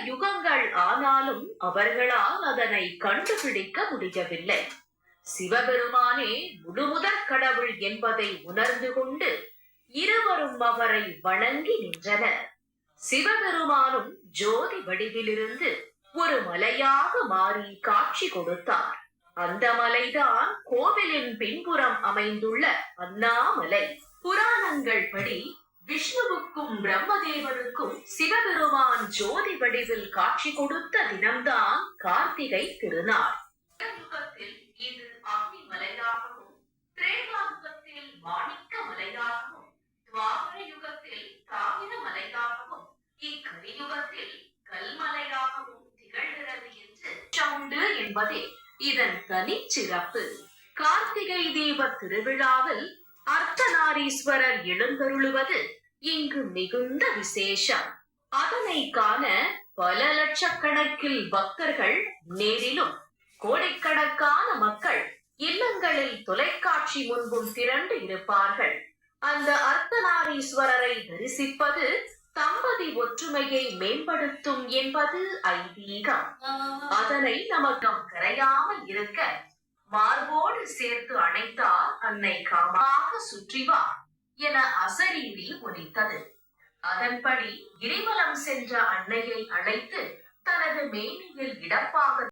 யுகங்கள் ஆனாலும் அவர்களால் அதனை கண்டுபிடிக்க முடியவில்லை. சிவபெருமானே முழுமுதற் கடவுள் என்பதை உணர்ந்து கொண்டு இருவரும் அவரை வணங்கி நின்றனர். சிவபெருமானும் ஜோதி வடிவிலிருந்து ஒரு மலையாக மாறி காட்சி கொடுத்தார். அந்த மலைதான் கோவிலின் பின்புறம் அமைந்துள்ள அண்ணாமலை. புராணங்கள் படி விஷ்ணுவுக்கும் பிரம்மதேவனுக்கும் சிவபெருமான் ஜோதி வடிவில் காட்சி கொடுத்த தினம்தான் கார்த்திகை திருநாள். யுகத்தில் இது அக்னி மலையாகவும், திரேதாயுகத்தில் மாணிக்க மலையாகவும், துவாபர யுகத்தில் தாமிர மலையாகவும், இக்கலியுகத்தில் கல்மலையாகவும் திகழ்கிறது என்று உண்டு என்பதே இதன் தனிச்சிறப்பு. கார்த்திகை தீப திருவிழாவில் அர்த்தநாரீஸ்வரர் எழுந்தருளுவது இங்கு மிகுந்த விசேஷம். அதனை காண பல லட்சக்கணக்கில் பக்தர்கள் நேரிலும் கோடிக்கணக்கான மக்கள் இல்லங்களில் தொலைக்காட்சி முன்பும் திரண்டு இருப்பார்கள். அந்த அர்த்தநாரீஸ்வரரை தரிசிப்பது தம்பதி ஒற்றுமையை மேம்படுத்தும் என்பது ஐதீகம். அதனை நமக்கு கரையாமல் இருக்க மார்போடு சேர்த்து அணைத்தால் அன்னை காமாக சுற்றிவா என அசரீரி ஒலித்தது. அதன்படி கிரிவலம் சென்ற அன்னையை அழைத்து தனது மேனியில் இடப்பாக